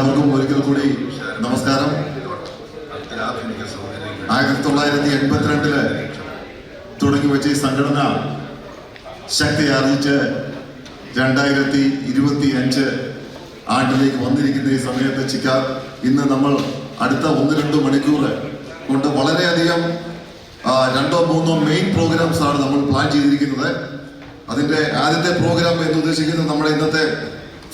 എല്ലാവർക്കും ഒരിക്കൽ കൂടി നമസ്കാരം. 1982 തുടങ്ങി വെച്ച ഈ സംഘടന ശക്തി ആർജിച്ച് 2025 ആണ്ടിലേക്ക് വന്നിരിക്കുന്ന ഈ സമയത്ത് ഇന്ന് നമ്മൾ അടുത്ത 1-2 മണിക്കൂർ കൊണ്ട് വളരെയധികം 2-3 മെയിൻ പ്രോഗ്രാംസ് ആണ് നമ്മൾ പ്ലാൻ ചെയ്തിരിക്കുന്നത്. അതിൻ്റെ ആദ്യത്തെ പ്രോഗ്രാം എന്ന് ഉദ്ദേശിക്കുന്നത് നമ്മുടെ ഇന്നത്തെ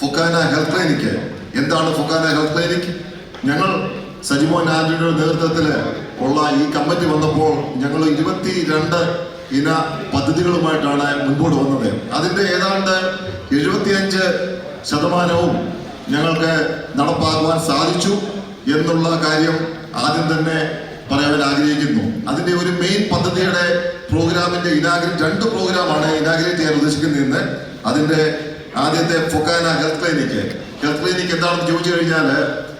ഫൊക്കാന ഹെൽത്ത് ക്ലിനിക്ക്. എന്താണ് ഫൊക്കാന ഹെൽത്ത് ക്ലിനിക്? ഞങ്ങൾ സജിമോൻ ആന്റണിയുടെ നേതൃത്വത്തിൽ ഉള്ള ഈ കമ്മിറ്റി വന്നപ്പോൾ ഞങ്ങൾ 22 ഇന പദ്ധതികളുമായിട്ടാണ് മുൻപോട്ട് വന്നത്. അതിൻ്റെ ഏതാണ്ട് 75% ഞങ്ങൾക്ക് നടപ്പാക്കുവാൻ സാധിച്ചു എന്നുള്ള കാര്യം ആദ്യം തന്നെ പറയാൻ ആഗ്രഹിക്കുന്നു. അതിൻ്റെ ഒരു മെയിൻ പദ്ധതിയുടെ പ്രോഗ്രാമിൻ്റെ 2 പ്രോഗ്രാമാണ് ഇനാഗ്രേറ്റ് ചെയ്യാൻ ഉദ്ദേശിക്കുന്നതെന്ന്. അതിൻ്റെ ആദ്യത്തെ FOKANA health clinic. Health clinic എന്താണെന്ന് ചോദിച്ചു കഴിഞ്ഞാൽ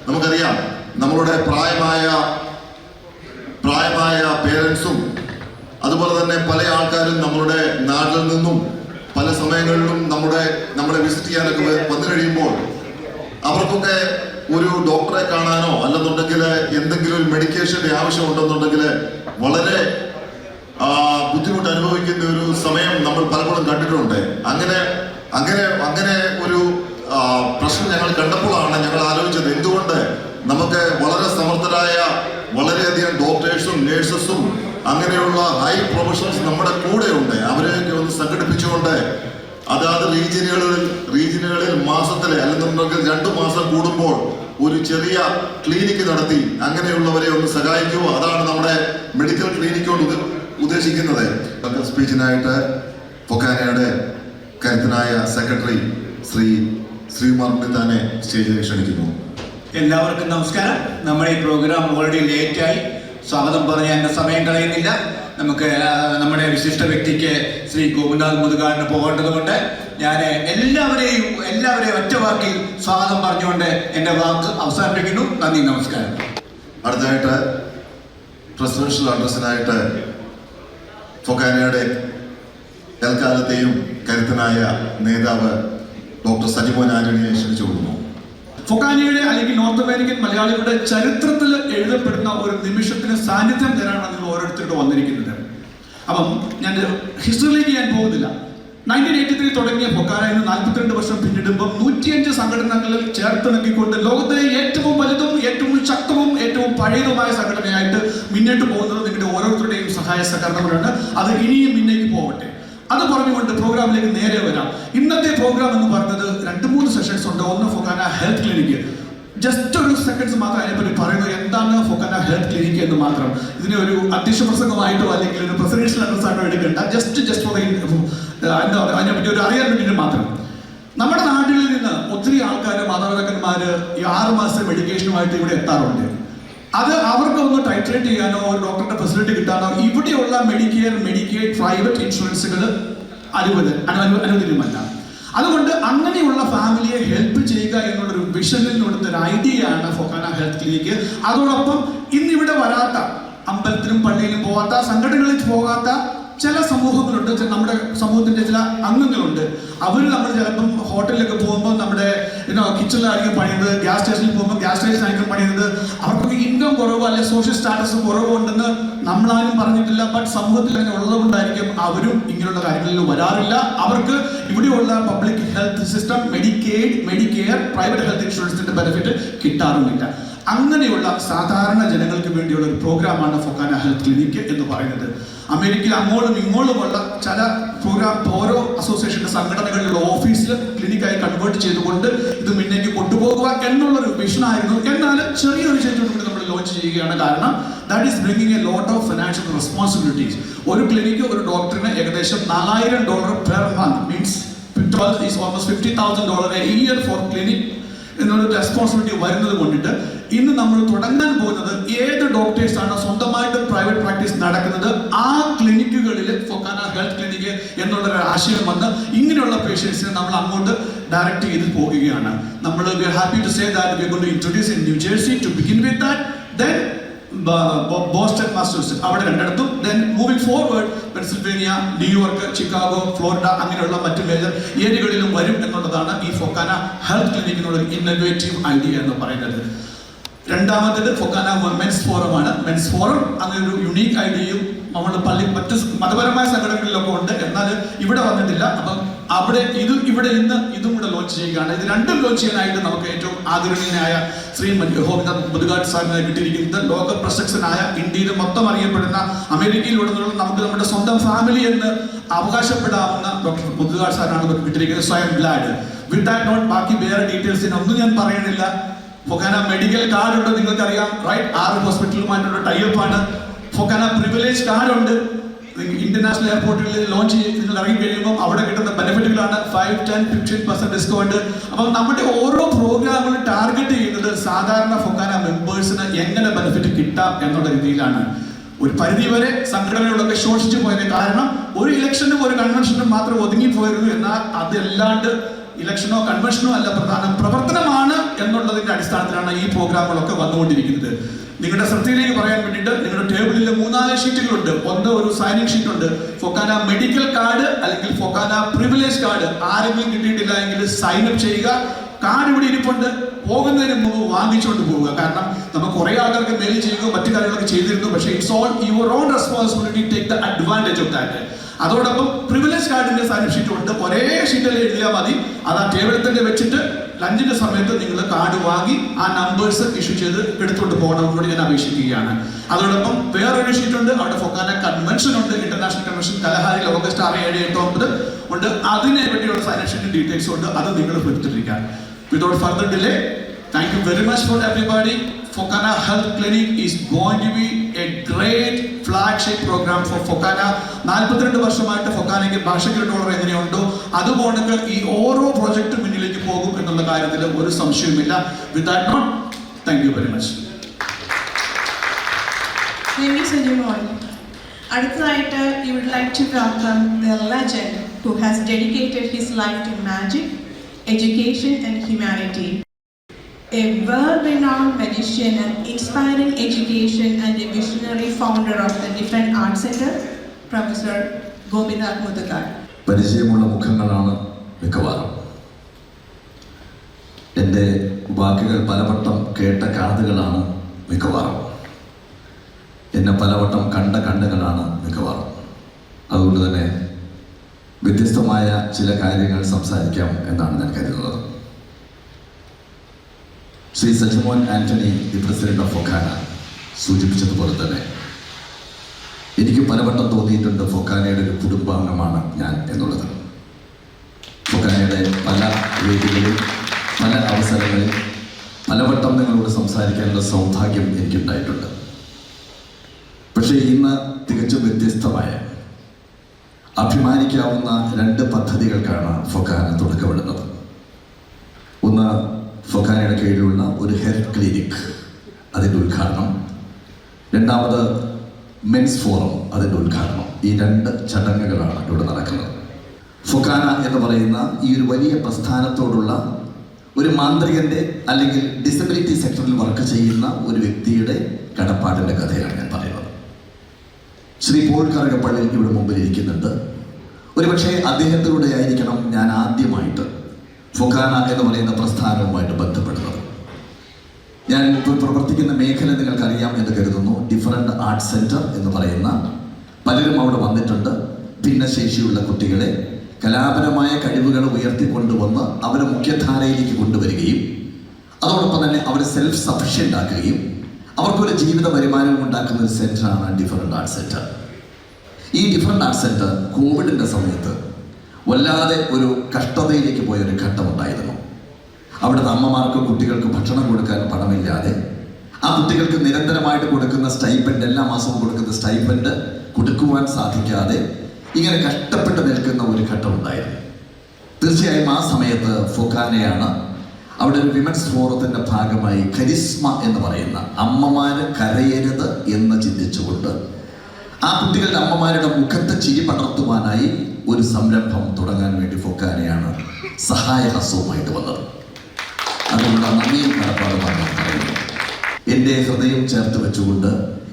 നമുക്കറിയാം, നമ്മളുടെ പ്രായമായ പേരൻസും അതുപോലെ തന്നെ പല ആൾക്കാരും നമ്മളുടെ നാട്ടിൽ നിന്നും പല സമയങ്ങളിലും നമ്മളെ വിസിറ്റ് ചെയ്യാനൊക്കെ വന്നു കഴിയുമ്പോൾ അവർക്കൊക്കെ ഒരു ഡോക്ടറെ കാണാനോ അല്ലെന്നുണ്ടെങ്കിൽ എന്തെങ്കിലും ഒരു മെഡിക്കേഷൻ്റെ ആവശ്യമുണ്ടെന്നുണ്ടെങ്കിൽ വളരെ ബുദ്ധിമുട്ട് അനുഭവിക്കുന്ന ഒരു സമയം നമ്മൾ പലപ്പോഴും കണ്ടിട്ടുണ്ട്. അങ്ങനെ ഒരു പ്രശ്നം ഞങ്ങൾ കണ്ടപ്പോഴാണ് ഞങ്ങൾ ആലോചിച്ചത്, എന്തുകൊണ്ട് നമുക്ക് വളരെ സമർത്ഥരായ വളരെയധികം ഡോക്ടേഴ്സും നേഴ്സസും അങ്ങനെയുള്ള ഹൈ പ്രൊഫഷണൽസ് നമ്മുടെ കൂടെ ഉണ്ട്. അവരെയൊക്കെ ഒന്ന് സംഘടിപ്പിച്ചുകൊണ്ട് അതാത് റീജിയനുകളിൽ മാസത്തിലെ അല്ലെന്നുണ്ടെങ്കിൽ 2 മാസം കൂടുമ്പോൾ ഒരു ചെറിയ ക്ലിനിക്ക് നടത്തി അങ്ങനെയുള്ളവരെ ഒന്ന് സഹായിക്കുക. അതാണ് നമ്മുടെ മെഡിക്കൽ ക്ലിനിക് കൊണ്ട് ഉദ്ദേശിക്കുന്നത്. സ്പീച്ചിനായിട്ട് ഫൊക്കാനയുടെ കരുത്തനായ സെക്രട്ടറി ശ്രീമാറിനെ തന്നെ സ്റ്റേജിലേക്ക് ക്ഷണിക്കുന്നു. എല്ലാവർക്കും നമസ്കാരം. നമ്മുടെ ഈ പ്രോഗ്രാം ഓൾറെഡി ലേറ്റായി. സ്വാഗതം പറഞ്ഞ എൻ്റെ സമയം കളയുന്നില്ല. നമുക്ക് നമ്മുടെ വിശിഷ്ട വ്യക്തിക്ക് ശ്രീ ഗോപിനാഥ് മുതുകാടിന് പോകേണ്ടതുകൊണ്ട് ഞാൻ എല്ലാവരെയും ഒറ്റ വാക്കിൽ സ്വാഗതം പറഞ്ഞുകൊണ്ട് എൻ്റെ വാക്ക് അവസാനിപ്പിക്കുന്നു. നന്ദി, നമസ്കാരം. അടുത്തതായിട്ട് പ്രസിഡൻഷ്യൽ അഡ്രസ്സിനായിട്ട് ഫൊക്കാനയുടെ എൽക്കാലത്തെയും കരുത്തനായ നേതാവ് ഡോക്ടർ സജിമോൻ ആന്റണിയെ ക്ഷണിച്ചു കൊടുക്കുന്നു. ഫൊക്കാനയുടെ അല്ലെങ്കിൽ നോർത്ത് അമേരിക്കൻ മലയാളികളുടെ ചരിത്രത്തിൽ എഴുതപ്പെടുന്ന ഒരു നിമിഷത്തിന് സാന്നിധ്യം തരാനാണ് നിങ്ങൾ ഓരോരുത്തരുടെ വന്നിരിക്കുന്നത്. അപ്പം ഞാൻ ഹിസ്റ്ററിയിലേക്ക് ഞാൻ പോകുന്നില്ല. 1983 തുടങ്ങിയ ഫൊക്കാന ഇന്ന് 42 വർഷം പിന്നിടുമ്പോൾ 105 സംഘടനകളിൽ ചേർത്ത് നൽകിക്കൊണ്ട് ലോകത്തിലെ ഏറ്റവും വലുതും ഏറ്റവും ശക്തവും ഏറ്റവും പഴയതുമായ സംഘടനയായിട്ട് മുന്നോട്ട് പോകുന്നത് നിങ്ങളുടെ ഓരോരുത്തരുടെയും സഹായ സഹകരണങ്ങളാണ്. അത് ഇനിയും മുന്നേക്ക് പോകട്ടെ. അത് പറഞ്ഞുകൊണ്ട് പ്രോഗ്രാമിലേക്ക് നേരെ വരാം. ഇന്നത്തെ പ്രോഗ്രാം എന്ന് പറഞ്ഞത് 2-3 സെഷൻസ് ഉണ്ട്. ഒന്ന് ഫൊക്കാന ഹെൽത്ത് ക്ലിനിക്ക്. ജസ്റ്റ് ഒരു സെക്കൻഡ്സ് മാത്രം അതിനെപ്പറ്റി പറയുന്നത്, എന്താണ് ഫൊക്കാന ഹെൽത്ത് ക്ലിനിക്ക് എന്ന് മാത്രം. ഇതിനെ ഒരു അധ്യക്ഷ പ്രസംഗമായിട്ടോ അല്ലെങ്കിൽ ഒരു പ്രസിഡൻഷ്യൽ അഡ്രസ്സായിട്ടോ എടുക്കേണ്ട. ജസ്റ്റ് ഫോർ എന്താ പറയുക, അതിനെപ്പറ്റി ഒരു അറിയാൻ വേണ്ടിയിട്ട് മാത്രം. നമ്മുടെ നാട്ടിൽ നിന്ന് ഒത്തിരി ആൾക്കാർ മാതാപിതാക്കന്മാർ ഈ 6 മാസം മെഡിക്കേഷനുമായിട്ട് ഇവിടെ എത്താറുണ്ട്. അത് അവർക്ക് ഒന്ന് ടൈട്രേറ്റ് ചെയ്യാനോ ഒരു ഡോക്ടറുടെ ഫെസിലിറ്റി കിട്ടാനോ ഇവിടെയുള്ള മെഡിക്കെയർ, മെഡിക്കെയ്ഡ്, പ്രൈവറ്റ് ഇൻഷുറൻസുകൾ അനുവദനീയമല്ല. അതുകൊണ്ട് അങ്ങനെയുള്ള ഫാമിലിയെ ഹെൽപ്പ് ചെയ്യുക എന്നുള്ളൊരു വിഷനിൽ കൊടുത്തൊരു ഐഡിയയാണ് ഫൊക്കാന ഹെൽത്ത് ക്ലിനിക്ക്. അതോടൊപ്പം ഇന്നിവിടെ വരാത്ത, അമ്പലത്തിലും പള്ളിയിലും പോകാത്ത, സംഘടനകളിൽ പോകാത്ത ചില സമൂഹങ്ങളുണ്ട്, നമ്മുടെ സമൂഹത്തിന്റെ ചില അംഗങ്ങളുണ്ട്. അവർ നമ്മൾ ചിലപ്പം ഹോട്ടലിലൊക്കെ പോകുമ്പോൾ നമ്മുടെ കിച്ചണിലായിരിക്കും പണിയുന്നത്, ഗ്യാസ് സ്റ്റേഷനിൽ പോകുമ്പോൾ ഗ്യാസ് സ്റ്റേഷനായിരിക്കും പണിയുന്നത്. അവർക്കൊക്കെ ഇൻകം കുറവോ അല്ലെങ്കിൽ സോഷ്യൽ സ്റ്റാറ്റസ് കുറവുണ്ടെന്ന് നമ്മളാരും പറഞ്ഞിട്ടില്ല. ബട്ട് സമൂഹത്തിൽ അങ്ങനെ ഉള്ളതുകൊണ്ടായിരിക്കും അവരും ഇങ്ങനെയുള്ള കാര്യങ്ങളിൽ വരാറില്ല. അവർക്ക് ഇവിടെയുള്ള public health system, Medicaid, Medicare, private health ഇൻഷുറൻസിന്റെ ബെനിഫിറ്റ് കിട്ടാറുമില്ല. അങ്ങനെയുള്ള സാധാരണ ജനങ്ങൾക്ക് വേണ്ടിയുള്ള ഒരു പ്രോഗ്രാമാണ് ഫൊക്കാന ഹെൽത്ത് ക്ലിനിക്ക് എന്ന് പറയുന്നത്. അമേരിക്കയിൽ അങ്ങോട്ടും ഇങ്ങോട്ടുമുള്ള ചില പ്രോഗ്രാം ഓരോ അസോസിയേഷന്റെ സംഘടനകളിലുള്ള ഓഫീസിൽ ക്ലിനിക്കായി കൺവേർട്ട് ചെയ്തുകൊണ്ട് ഇത് മുന്നേക്ക് കൊണ്ടുപോകുക എന്നുള്ളൊരു വിഷനായിരുന്നു. എന്നാൽ ചെറിയൊരു ചേഞ്ചോട് കൂടി നമ്മൾ ലോഞ്ച് ചെയ്യുകയാണ്. കാരണം that is bringing a lot of financial responsibilities. ഒരു ക്ലിനിക്ക്, ഒരു ഡോക്ടറിന് ഏകദേശം $4000 per month, means almost $50,000 a year for clinic എന്നൊരു റെസ്പോൺസിബിലിറ്റി വരുന്നത് കൊണ്ടിട്ട് ഇന്ന് നമ്മൾ തുടങ്ങാൻ പോകുന്നത്, ഏത് ഡോക്ടേഴ്സാണ് സ്വന്തമായിട്ട് പ്രൈവറ്റ് പ്രാക്ടീസ് നടക്കുന്നത് ആ ക്ലിനിക്കുകളിൽ ഫൊക്കാന ഹെൽത്ത് ക്ലിനിക്ക് എന്നുള്ളൊരു ആശയം വന്ന് ഇങ്ങനെയുള്ള പേഷ്യൻസിനെ നമ്മൾ അങ്ങോട്ട് ഡയറക്റ്റ് ചെയ്ത് പോകുകയാണ്. നമ്മൾ we are happy to say that we are going to introduce in New Jersey to begin with that. Then Boston masters അവിടെ രണ്ടിടത്തും. Then moving forward Pennsylvania, New York, Chicago, Florida അങ്ങനെയുള്ള മറ്റു മേജർ ഏരിയകളിലും വരും എന്നുള്ളതാണ് ഈ ഫൊക്കാന ഹെൽത്ത് ക്ലിനിക്കിനുള്ള ഇന്നോവേറ്റീവ് ഐഡിയ എന്ന് പറയുന്നത്. രണ്ടാമത്തേത് ഫൊക്കാന മെൻസ് ഫോറമാണ്. മെൻസ് ഫോറം അങ്ങനെ ഒരു യുണീക്ക് ഐഡിയയും നമ്മുടെ മറ്റ് മതപരമായ സംഘടനകളിലൊക്കെ ഉണ്ട്, എന്നാൽ ഇവിടെ വന്നിട്ടില്ല. അപ്പം അവിടെ ഇവിടെ ഇന്ന് ഇതും കൂടെ ലോഞ്ച് ചെയ്യുകയാണ്. ഇത് രണ്ടും ലോഞ്ച് ചെയ്യാനായിട്ട് നമുക്ക് ഏറ്റവും ആദരണീയനായ ശ്രീ ഗോപിനാഥ് മുതുകാട് സാറിനെ കിട്ടിയിരിക്കുന്നത്. ലോക പ്രശസ്തനായ, ഇന്ത്യയിൽ മൊത്തം അറിയപ്പെടുന്ന, അമേരിക്കയിലുടനീളം നമുക്ക് നമ്മുടെ സ്വന്തം ഫാമിലി എന്ന് അവകാശപ്പെടാവുന്ന ഡോക്ടർ മുതുകാട് സാറിനാണ് നമുക്ക് കിട്ടിയിരിക്കുന്നത്. So I'm glad. With that note ബാക്കി വേറെ ഡീറ്റെയിൽസിനൊന്നും ഞാൻ പറയുന്നില്ല. ഫൊക്കാന മെഡിക്കൽ കാർഡ് ഉണ്ട്, നിങ്ങൾക്കറിയാം, റൈറ്റ്? 6 ഹോസ്പിറ്റലുമായിട്ടുള്ള ടൈപ്പ് ആണ്. ഫൊക്കാന പ്രിവിലേജ് കാർഡ് ഉണ്ട്. ഇന്റർനാഷണൽ എയർപോർട്ടിൽ ലോഞ്ച് നിങ്ങൾ ഇറങ്ങി കഴിയുമ്പോൾ അവിടെ കിട്ടുന്ന ബെനിഫിറ്റുകളാണ് 5, 10, 15% ഡിസ്കൗണ്ട്. അപ്പം നമ്മുടെ ഓരോ പ്രോഗ്രാമുകളും ടാർഗറ്റ് ചെയ്യുന്നത് സാധാരണ ഫൊക്കാന മെമ്പേഴ്സിന് എങ്ങനെ ബെനിഫിറ്റ് കിട്ടാം എന്നുള്ള രീതിയിലാണ്. ഒരു പരിധിവരെ സംഘടനകളൊക്കെ ശോഷിച്ചു പോയതിന് കാരണം ഒരു ഇലക്ഷനും ഒരു കൺവെൻഷനും മാത്രം ഒതുങ്ങിപ്പോയിരുന്നു. എന്നാൽ അതല്ലാണ്ട് ഇലക്ഷനോ കൺവെൻഷനോ അല്ല, പ്രധാനം പ്രവർത്തനമാണ് എന്നുള്ളതിന്റെ അടിസ്ഥാനത്തിലാണ് ഈ പ്രോഗ്രാമുകളൊക്കെ വന്നുകൊണ്ടിരിക്കുന്നത്. നിങ്ങളുടെ ശ്രദ്ധയിലേക്ക് പറയാൻ വേണ്ടിയിട്ട് നിങ്ങളുടെ ടേബിളിൽ 3-4 ഷീറ്റുകളുണ്ട്. ഒന്ന് ഒരു സൈനിങ് ഷീറ്റ് ഉണ്ട്. ഫൊക്കാന മെഡിക്കൽ കാർഡ് അല്ലെങ്കിൽ ഫൊക്കാന പ്രിവിലേജ് കാർഡ് ആരെങ്കിലും കിട്ടിയിട്ടില്ല എങ്കിൽ സൈൻ അപ്പ് ചെയ്യുക. കാർഡ് ഇവിടെ ഇരിപ്പുണ്ട്, പോകുന്നതിന് മുമ്പ് വാങ്ങിച്ചുകൊണ്ട് പോവുക. കാരണം നമുക്ക് കുറെ ആൾക്കാർക്ക് മെയിൽ ചെയ്യുകയോ മറ്റു കാര്യങ്ങളൊക്കെ ചെയ്തിരുന്നു. പക്ഷേ it's all your own responsibility, take the advantage of that. അതോടൊപ്പം പ്രിവിലേജ് കാർഡിന്റെ സൈൻ ഷീറ്റ് ഉണ്ട്. ഒരേ ഷീറ്റിൽ എഴുതിയാൽ മതി. അത് ആ ടേബിളിൽ തന്നെ വെച്ചിട്ട് ലഞ്ചിന്റെ സമയത്ത് നിങ്ങൾ കാർഡ് വാങ്ങി ആ നമ്പേഴ്സ് ഇഷ്യൂ ചെയ്ത് എടുത്തുകൊണ്ട് പോകണമെന്നോട് ഞാൻ അപേക്ഷിക്കുകയാണ്. അതോടൊപ്പം വേറൊരു ഷീറ്റ് ഉണ്ട്. അവിടെ ഫൊക്കാന കൺവെൻഷൻ ഉണ്ട്, ഇന്റർനാഷണൽ കൺവെൻഷൻ കലഹാരിൽ ഓഗസ്റ്റ് 6, 7, 8, 9 ഉണ്ട്. അതിനെ പറ്റിയുള്ള സൈൻ ഷീറ്റ് ഡീറ്റെയിൽസ് ഉണ്ട്. അത് നിങ്ങൾ എടുത്തിരിക്കാം. Without further delay, thank you very much for everybody. Focana Health Clinic is going to be a great flagship program for Focana. 42 വർഷമായിട്ട് ഫൊക്കാനയ്ക്ക് ഭാഷയ്ക്ക് ഡോളർ എങ്ങനെയുണ്ടോ അതുപോലെ ഈ ഓരോ പ്രോജക്റ്റും മുന്നിലേക്ക് പോകും എന്നുള്ള കാര്യത്തിൽ ഒരു സംശയവുമില്ല. With that note, thank you very much. Thank you, Sanjay. അടുത്തതായിട്ട് you would like to welcome the legend who has dedicated his life to magic, education and humanity. A world-renowned magician and inspiring education and a visionary founder of the Different Arts Center, Professor Gopinath Mudugad. പരിചയമുള്ള മുഖങ്ങളാണ് മിക്കവാറും. എൻ്റെ വാക്കുകൾ പലവട്ടം കേട്ട കാതുകളാണ് മിക്കവാറും. എന്നെ പലവട്ടം കണ്ട കണ്ണുകളാണ് മിക്കവാറും. അതുകൊണ്ട് തന്നെ വ്യത്യസ്തമായ ചില കാര്യങ്ങൾ സംസാരിക്കാം എന്നാണ് ഞാൻ കരുതുന്നത്. Shri Sajimon Antony, the president of FOKANA, സൂചിപ്പിച്ചതുപോലെ തന്നെ എനിക്ക് പലവട്ടം തോന്നിയിട്ടുണ്ട് ഫൊക്കാനയുടെ ഒരു കുടുംബാംഗമാണ് ഞാൻ എന്നുള്ളത്. ഫൊക്കാനയുടെ പല വേദികളിൽ, പല അവസരങ്ങളിൽ പലവട്ടം നിങ്ങളോട് സംസാരിക്കാനുള്ള സൗഭാഗ്യം എനിക്കുണ്ടായിട്ടുണ്ട്. പക്ഷേ ഇന്ന് തികച്ചും വ്യത്യസ്തമായ, അഭിമാനിക്കാവുന്ന 2 പദ്ധതികൾക്കാണ് ഫൊക്കാന തുടക്കമിടുന്നത്. ഒന്ന്, ഫൊക്കാനയുടെ കീഴിലുള്ള ഒരു ഹെൽത്ത് ക്ലിനിക്, അതിൻ്റെ ഉദ്ഘാടനം. രണ്ടാമത് മെൻസ് ഫോറം, അതിൻ്റെ ഉദ്ഘാടനം. ഈ 2 ചടങ്ങുകളാണ് ഇവിടെ നടക്കുന്നത്. ഫൊക്കാന എന്ന് പറയുന്ന ഈ ഒരു വലിയ പ്രസ്ഥാനത്തോടുള്ള ഒരു മാന്ത്രികൻ്റെ അല്ലെങ്കിൽ ഡിസബിലിറ്റി സെക്ടറിൽ വർക്ക് ചെയ്യുന്ന ഒരു വ്യക്തിയുടെ കടപ്പാടിൻ്റെ കഥയാണ് ഞാൻ പറയുന്നത്. ശ്രീ പോൾ കറുകപ്പള്ളി ഇവിടെ മുമ്പിൽ ഇരിക്കുന്നുണ്ട്. ഒരുപക്ഷെ അദ്ദേഹത്തിലൂടെ ആയിരിക്കണം ഞാൻ ആദ്യമായിട്ട് ഫൊക്കാന എന്ന് പറയുന്ന പ്രസ്ഥാനവുമായിട്ട് ബന്ധപ്പെടുന്നത്. ഞാൻ ഇപ്പോൾ പ്രവർത്തിക്കുന്ന മേഖല നിങ്ങൾക്കറിയാം എന്ന് കരുതുന്നു. ഡിഫറൻറ്റ് ആർട്സ് സെൻറ്റർ എന്ന് പറയുന്ന, പലരും അവിടെ വന്നിട്ടുണ്ട്. ഭിന്നശേഷിയുള്ള കുട്ടികളെ കലാപരമായ കഴിവുകൾ ഉയർത്തിക്കൊണ്ടുവന്ന് അവരെ മുഖ്യധാരയിലേക്ക് കൊണ്ടുവരികയും അതോടൊപ്പം തന്നെ അവരെ സെൽഫ് സഫിഷ്യൻ്റ് ആക്കുകയും അവർക്കൊരു ജീവിത വരുമാനവും ഉണ്ടാക്കുന്ന ഒരു സെൻറ്ററാണ് ഡിഫറൻറ്റ് ആർട്സ് സെൻറ്റർ. ഈ ഡിഫറൻറ്റ് ആർട്സ് സെൻറ്റർ കോവിഡിൻ്റെ സമയത്ത് വല്ലാതെ ഒരു കഷ്ടതയിലേക്ക് പോയൊരു ഘട്ടമുണ്ടായിരുന്നു. അവിടുത്തെ അമ്മമാർക്ക് കുട്ടികൾക്ക് ഭക്ഷണം കൊടുക്കാൻ പണമില്ലാതെ, ആ കുട്ടികൾക്ക് നിരന്തരമായിട്ട് കൊടുക്കുന്ന സ്റ്റൈപ്പൻഡ്, എല്ലാ മാസവും കൊടുക്കുന്ന സ്റ്റൈപ്പൻഡ് കൊടുക്കുവാൻ സാധിക്കാതെ ഇങ്ങനെ കഷ്ടപ്പെട്ട് നിൽക്കുന്ന ഒരു ഘട്ടമുണ്ടായിരുന്നു. തീർച്ചയായും ആ സമയത്ത് ഫൊക്കാനയാണ് അവിടെ ഒരു വിമൻസ് ഫോറത്തിൻ്റെ ഭാഗമായി കരിസ്മ എന്ന് പറയുന്ന, അമ്മമാര് കരയരുത് എന്ന് ചിന്തിച്ചുകൊണ്ട് ആ കുട്ടികളുടെ അമ്മമാരുടെ മുഖത്ത് ചിരി പടർത്തുവാനായി ഒരു സംരംഭം തുടങ്ങാൻ വേണ്ടി ഫൊക്കാനയാണ് സഹായഹസ്തവുമായിട്ട് വന്നത്. അതുകൊണ്ട് നന്ദിയും കടപ്പാടുമാണ് ഞാൻ പറയുന്നത്. എൻ്റെ എൻ്റെ ഹൃദയം ചേർത്ത് വെച്ചുകൊണ്ട്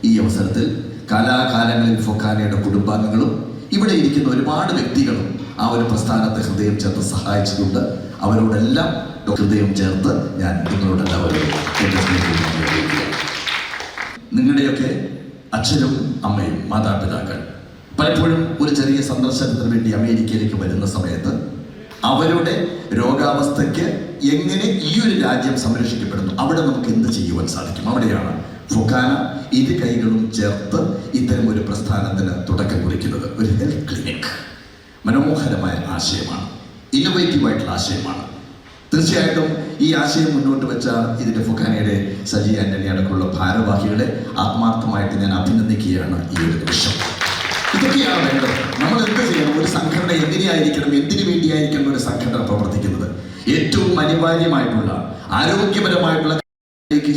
ഈ അവസരത്തിൽ കാലാകാലങ്ങളിൽ ഫൊക്കാനയുടെ കുടുംബാംഗങ്ങളും ഇവിടെ ഇരിക്കുന്ന ഒരുപാട് വ്യക്തികളും ആ ഒരു പ്രസ്ഥാനത്തെ ഹൃദയം ചേർത്ത് സഹായിച്ചിട്ടുണ്ട്. അവരോടെല്ലാം ഹൃദയം ചേർത്ത് ഞാൻ നിങ്ങളോടെല്ലാവരും എൻ്റെ സ്നേഹം അറിയിക്കുകയാണ്. നിങ്ങളുടെയൊക്കെ അച്ഛനും അമ്മയും മാതാപിതാക്കൾ പലപ്പോഴും ഒരു ചെറിയ സന്ദർശനത്തിന് വേണ്ടി അമേരിക്കയിലേക്ക് വരുന്ന സമയത്ത് അവരുടെ രോഗാവസ്ഥയ്ക്ക് എങ്ങനെ ഈ ഒരു രാജ്യം സംരക്ഷിക്കപ്പെടുന്നു, അവിടെ നമുക്ക് എന്ത് ചെയ്യുവാൻ സാധിക്കും, അവിടെയാണ് ഫൊക്കാന ഇരു കൈകളും ചേർത്ത് ഇത്തരം ഒരു പ്രസ്ഥാനത്തിന് തുടക്കം കുറിക്കുന്നത്. ഒരു ഹെൽത്ത് ക്ലിനിക് മനോഹരമായ ആശയമാണ്, ഇന്നോവേറ്റീവ് ആയിട്ടുള്ള ആശയമാണ്. തീർച്ചയായിട്ടും ഈ ആശയം മുന്നോട്ട് വെച്ച ഇതിൻ്റെ ഫൊക്കാനയുടെ സജി ആന്റണി അടക്കമുള്ള ഭാരവാഹികളെ ആത്മാർത്ഥമായിട്ട് ഞാൻ അഭിനന്ദിക്കുകയാണ് ഈ ഒരു നിമിഷം. ഇതൊക്കെയാണ് വേണ്ടത്. നമ്മൾ എന്ത് ചെയ്യണം? ഒരു സംഘടന എങ്ങനെയായിരിക്കണം, എന്തിനു വേണ്ടിയായിരിക്കണം ഒരു സംഘടന പ്രവർത്തിക്കുന്നത്? ഏറ്റവും അനിവാര്യമായിട്ടുള്ള ആരോഗ്യപരമായിട്ടുള്ള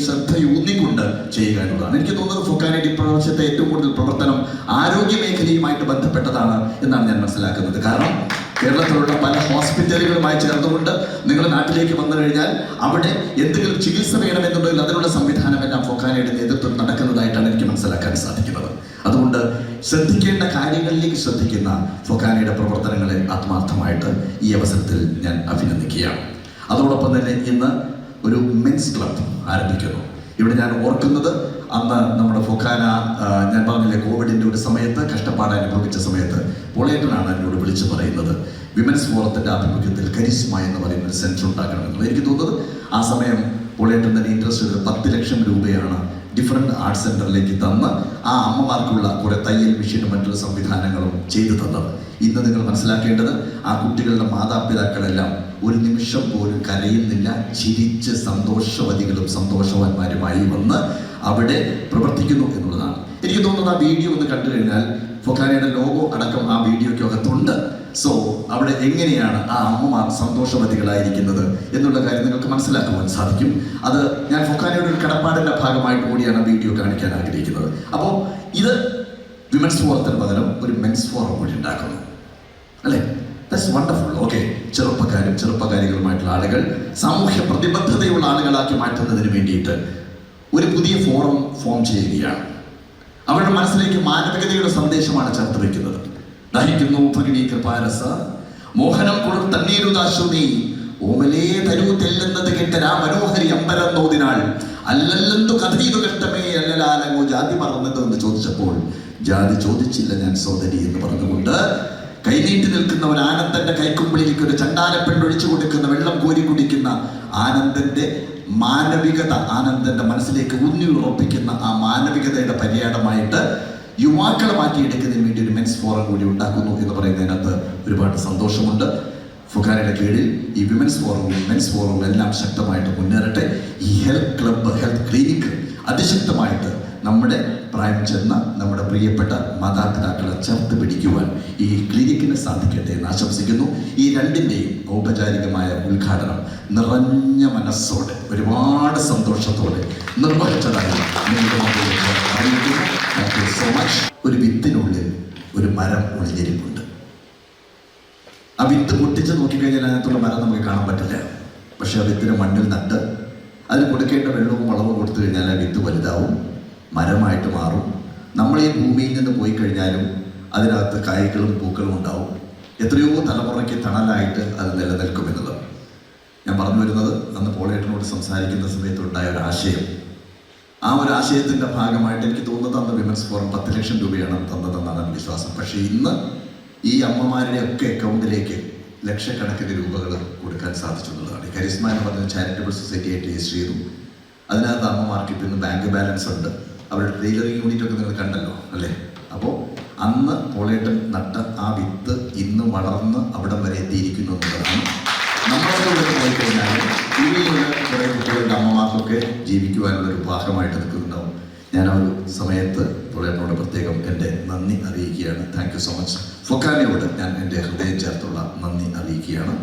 ശ്രദ്ധയൂന്നിക്കൊണ്ട് ചെയ്യുക എന്നുള്ളതാണ്. എനിക്ക് തോന്നുന്നത് ഫൊക്കാനയുടെ ഇപ്രാവശ്യത്തെ ഏറ്റവും കൂടുതൽ പ്രവർത്തനം ആരോഗ്യ മേഖലയുമായിട്ട് ബന്ധപ്പെട്ടതാണ് എന്നാണ് ഞാൻ മനസ്സിലാക്കുന്നത്. കാരണം കേരളത്തിലുള്ള പല ഹോസ്പിറ്റലുകളുമായി ചേർന്നുകൊണ്ട് നിങ്ങൾ നാട്ടിലേക്ക് വന്നു കഴിഞ്ഞാൽ അവിടെ എന്തെങ്കിലും ചികിത്സ വേണമെന്നുണ്ടെങ്കിൽ അതിനുള്ള സംവിധാനമെല്ലാം ഫൊക്കാനയുടെ നേതൃത്വം നടക്കുന്നതായിട്ടാണ് എനിക്ക് മനസ്സിലാക്കാൻ സാധിക്കുന്നത്. അതുകൊണ്ട് ശ്രദ്ധിക്കേണ്ട കാര്യങ്ങളിലേക്ക് ശ്രദ്ധിക്കുന്ന ഫൊക്കാനയുടെ പ്രവർത്തനങ്ങളെ ആത്മാർത്ഥമായിട്ട് ഈ അവസരത്തിൽ ഞാൻ അഭിനന്ദിക്കുകയാണ്. അതോടൊപ്പം തന്നെ ഇന്ന് ഒരു മെൻസ് ക്ലബ് ആരംഭിക്കുന്നു. ഇവിടെ ഞാൻ ഓർക്കുന്നത് അന്ന് നമ്മുടെ ഫൊക്കാന ഞാൻ പറഞ്ഞില്ലേ കോവിഡിൻ്റെ ഒരു സമയത്ത് കഷ്ടപ്പാട് അനുഭവിച്ച സമയത്ത് പോളേട്ടനാണ് എന്നോട് വിളിച്ചു പറയുന്നത് വിമൻസ് ഫോറത്തിൻ്റെ ആഭിമുഖ്യത്തിൽ കരിസ്മ എന്ന് പറയുന്ന ഒരു സെൻറ്റർ ഉണ്ടാക്കണമെന്നുള്ളത്. എനിക്ക് തോന്നുന്നത് ആ സമയം പോളേട്ടൻ തന്നെ ഇൻട്രസ്റ്റ് ചെയ്ത് 10 ലക്ഷം രൂപയാണ് ഡിഫറെൻറ്റ് ആർട്ട് സെൻറ്ററിലേക്ക് തന്ന് ആ അമ്മമാർക്കുള്ള കുറേ തയ്യൽ മെഷീനും മറ്റുള്ള സംവിധാനങ്ങളും ചെയ്തു തന്നത്. ഇന്ന് നിങ്ങൾ മനസ്സിലാക്കേണ്ടത് ആ കുട്ടികളുടെ മാതാപിതാക്കളെല്ലാം ഒരു നിമിഷം പോലും കരയുന്നില്ല, ചിരിച്ച് സന്തോഷവതികളും സന്തോഷവാന്മാരുമായി വന്ന് അവിടെ പ്രവർത്തിക്കുന്നു എന്നുള്ളതാണ്. എനിക്ക് തോന്നുന്നത് ആ വീഡിയോ ഒന്ന് കണ്ടു കഴിഞ്ഞാൽ ഫൊക്കാനയുടെ ലോഗോ അടക്കം ആ വീഡിയോയ്ക്കകത്തുണ്ട്. സോ അവിടെ എങ്ങനെയാണ് ആ അമ്മമാർ സന്തോഷവതികളായിരിക്കുന്നത് എന്നുള്ള കാര്യം നിങ്ങൾക്ക് മനസ്സിലാക്കുവാൻ സാധിക്കും. അത് ഞാൻ ഫൊക്കാനയുടെ ഒരു കടപ്പാടിൻ്റെ ഭാഗമായിട്ട് കൂടിയാണ് വീഡിയോ കാണിക്കാൻ ആഗ്രഹിക്കുന്നത്. അപ്പോൾ ഇത് വിമൻസ് ഫോറത്തിന് പകരം ഒരു മെൻസ് ഫോറം കൂടി ഉണ്ടാക്കുന്നു അല്ലേ? That's wonderful. ഓക്കെ, ചെറുപ്പക്കാരികളുമായിട്ടുള്ള ആളുകൾ സാമൂഹ്യ പ്രതിബദ്ധതയുള്ള ആളുകളാക്കി മാറ്റുന്നതിന് വേണ്ടിയിട്ട് ഒരു പുതിയ ഫോം ചെയ്യുകയാണ്. അവരുടെ മനസ്സിലേക്ക് മാനവികതയുടെ സന്ദേശമാണ് ചേർത്ത് വയ്ക്കുന്നത്. ദഹിക്കുന്നു ഭഗിനി കൃപാരസ മോഹനം കുളിർ തണ്ണീരുദാശു നീ ഓമലേ തരൂ തെല്ലെന്നത് കേട്ട രാ മനോഹരി അമ്പലം നോദിനാൾ അല്ലല്ലെന്തു കഥയിതു കഷ്ടമേ അല്ലലാലങ്ങോ ജാതി മറന്നത് എന്ന് ചോദിച്ചപ്പോൾ ജാതി ചോദിച്ചില്ല ഞാൻ സോദരി എന്ന് പറഞ്ഞുകൊണ്ട് കൈനീട്ടി നിൽക്കുന്ന ഒരു ആനന്ദന്റെ കൈക്കുമ്പിളിലേക്ക് ഒരു ചണ്ടാല പെണ്ണൊഴിച്ചു കൊടുക്കുന്ന വെള്ളം കോരി കുടിക്കുന്ന ആനന്ദന്റെ മാനവികത, ആനന്ദന്റെ മനസ്സിലേക്ക് ഊന്നി ഉറപ്പിക്കുന്ന ആ മാനവികതയുടെ പര്യാടമായിട്ട് യുവാക്കളെ മാറ്റിയെടുക്കുന്നതിന് വേണ്ടി ഒരു മെൻസ് ഫോറം കൂടി ഉണ്ടാക്കുന്നു എന്ന് പറയുന്നതിനകത്ത് ഒരുപാട് സന്തോഷമുണ്ട്. ഫൊക്കാനയുടെ കീഴിൽ ഈ വിമൻസ് ഫോറവും മെൻസ് ഫോറവും എല്ലാം ശക്തമായിട്ട് മുന്നേറട്ടെ. ഈ ഹെൽത്ത് ക്ലബ്ബ്, ഹെൽത്ത് ക്ലിനിക് അതിശക്തമായിട്ട് നമ്മുടെ പ്രായം ചെന്ന നമ്മുടെ പ്രിയപ്പെട്ട മാതാപിതാക്കളെ ചേർത്ത് പിടിക്കുവാൻ ഈ ക്ലിനിക്കിന് സാധിക്കട്ടെ എന്ന് ആശംസിക്കുന്നു. ഈ രണ്ടിൻ്റെയും ഔപചാരികമായ ഉദ്ഘാടനം നിറഞ്ഞ മനസ്സോടെ ഒരുപാട് സന്തോഷത്തോടെ നിർവഹിച്ചതായി അറിയിക്കുന്നു. Thank you so much. ഒരു വിത്തിനുള്ളിൽ ഒരു മരം ഒളിഞ്ഞിരിപ്പുണ്ട്. ആ വിത്ത് പൊട്ടിച്ച് നോക്കിക്കഴിഞ്ഞാൽ അതിനകത്തുള്ള മരം നമുക്ക് കാണാൻ പറ്റില്ല. പക്ഷെ ആ വിത്തിനെ മണ്ണിൽ നട്ട് അതിന് കൊടുക്കേണ്ട വെള്ളവും വളവും കൊടുത്തു കഴിഞ്ഞാൽ ആ വിത്ത് വലുതാവും, മരമായിട്ട് മാറും. നമ്മൾ ഈ ഭൂമിയിൽ നിന്ന് പോയി കഴിഞ്ഞാലും അതിനകത്ത് കായ്കളും പൂക്കളും ഉണ്ടാവും. എത്രയോ തലമുറയ്ക്ക് തണലായിട്ട് അത് നിലനിൽക്കുമെന്നുള്ളത് ഞാൻ പറഞ്ഞു വരുന്നത്. അന്ന് പോളേട്ടനോട് സംസാരിക്കുന്ന സമയത്തുണ്ടായ ഒരു ആശയം, ആ ഒരു ആശയത്തിൻ്റെ ഭാഗമായിട്ട് എനിക്ക് തോന്നുന്നത് അന്ന് വിമൻസ് ഫോറം 10 ലക്ഷം രൂപയാണ് തന്നതെന്നാണ് എൻ്റെ വിശ്വാസം. പക്ഷേ ഇന്ന് ഈ അമ്മമാരുടെ ഒക്കെ അക്കൗണ്ടിലേക്ക് ലക്ഷക്കണക്കിന് രൂപകൾ കൊടുക്കാൻ സാധിച്ചു എന്നുള്ളതാണ്. കരിസ്മ എന്ന് പറഞ്ഞ ചാരിറ്റബിൾ സൊസൈറ്റി ആയിട്ട് രജിസ്റ്റർ ചെയ്തു. അതിനകത്ത് അമ്മമാർക്ക് ഇപ്പം ഇന്ന് ബാങ്ക് ബാലൻസ് ഉണ്ട്. അവരുടെ ടൈലറിംഗ് യൂണിറ്റ് ഒക്കെ നിങ്ങൾ കണ്ടല്ലോ അല്ലേ? അപ്പോൾ അന്ന് പോളേട്ടൻ നട്ട ആ വിത്ത് ഇന്ന് വളർന്ന് അവിടം വരെ എത്തിയിരിക്കുന്നു എന്നുള്ളതാണ്. നമ്മളൊക്കെ ഇവിടെ പോയി കഴിഞ്ഞാൽ ഇവയിലുള്ള കുറേ കുട്ടികളുടെ അമ്മമാർക്കൊക്കെ ജീവിക്കുവാനുള്ളൊരു ഭാഗമായിട്ട് നിൽക്കുന്നുണ്ടാവും. ഞാൻ ആ ഒരു സമയത്ത് പോളേട്ടനോട് പ്രത്യേകം എൻ്റെ നന്ദി അറിയിക്കുകയാണ്. Thank you so much. ഫൊക്കാനയോട് ഞാൻ എൻ്റെ ഹൃദയം ചേർത്തുള്ള നന്ദി അറിയിക്കുകയാണ്.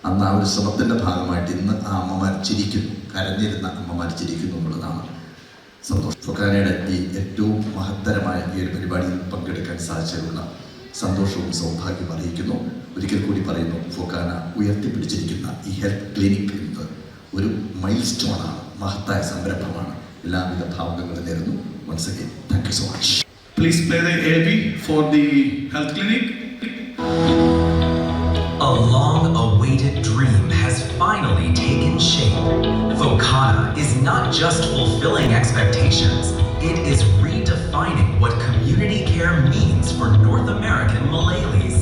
അന്ന് ആ ഒരു ശ്രമത്തിൻ്റെ ഭാഗമായിട്ട് ഇന്ന് ആ അമ്മമാർ ചിരിക്കുന്നു, കരഞ്ഞിരുന്ന അമ്മമാർ ചിരിക്കുന്നു എന്നുള്ളതാണ് സന്തോഷം. ഫൊക്കാനയുടെ ഈ ഏറ്റവും മഹത്തരമായ ഈ ഒരു പരിപാടിയിൽ പങ്കെടുക്കാൻ സാധിച്ചതിലുള്ള സന്തോഷവും സൗഭാഗ്യവും അറിയിക്കുന്നു. ഒരിക്കൽ കൂടി പറയുന്നു, ഫൊക്കാന ഉയർത്തിപ്പിടിച്ചിരിക്കുന്ന ഈ ഹെൽത്ത് ക്ലിനിക് എന്നത് ഒരു മൈൽ സ്റ്റോണാണ്, മഹത്തായ സംരംഭമാണ്. എല്ലാവിധ ഭാവങ്ങളും നേരുന്നു. Once again, thank you so much. Please play the AV for the health clinic. A long-awaited dream has finally taken shape. Focana is not just fulfilling expectations, it is redefining what community care means for North American Malayalis.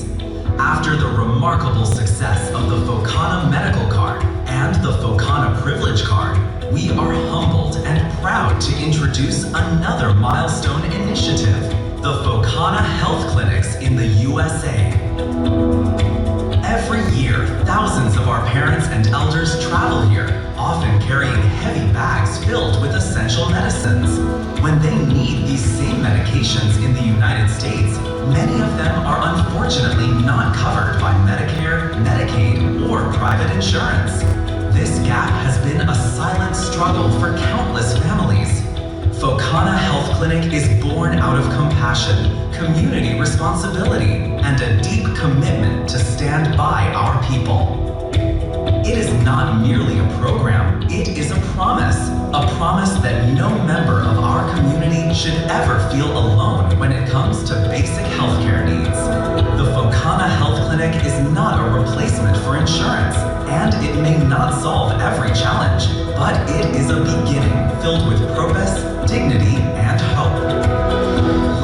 After the remarkable success of the Focana Medical Card and the Focana Privilege Card, we are humbled and proud to introduce another milestone initiative, the Focana Health Clinics in the USA. Every year, thousands of our parents and elders travel here, often carrying heavy bags filled with essential medicines. When they need these same medications in the United States, many of them are unfortunately not covered by Medicare, Medicaid, or private insurance. This gap has been a silent struggle for countless families. Focana Health Clinic is born out of compassion, community responsibility, and a deep commitment to stand by our people. It is not merely a program, it is a promise that no member of our community should ever feel alone when it comes to basic healthcare needs. The Focana Health Clinic is not a replacement for insurance, and it may not solve every challenge, but it is a beginning filled with purpose, dignity, and hope.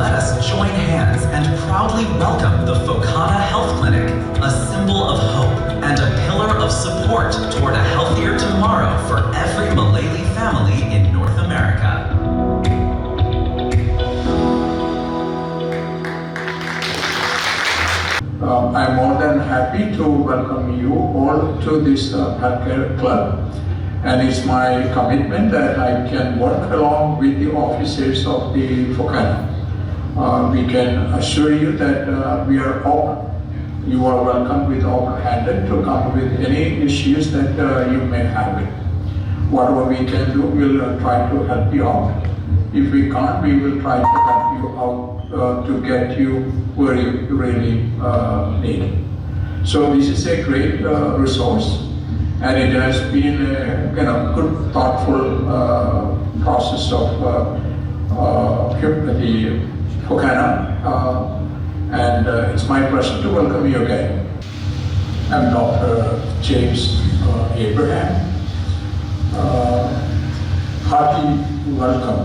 Let us join hands and proudly welcome the Focana Health Clinic, a symbol of hope and a pillar of support toward a healthier tomorrow for every Malayali family in North America. I'm more than happy to welcome you all to this healthcare club, and it's my commitment that I can work along with the officers of the Focana. We can assure you that we are open. You are welcome with open-handed to come with any issues that you may have. Whatever we can do, we'll try to help you out. If we can't, we will try to help you out to get you where you really need. So this is a great resource, and it has been a good, thoughtful process of the Focana, and it's my pleasure to welcome you again. I'm Dr. James Abraham. Hearty welcome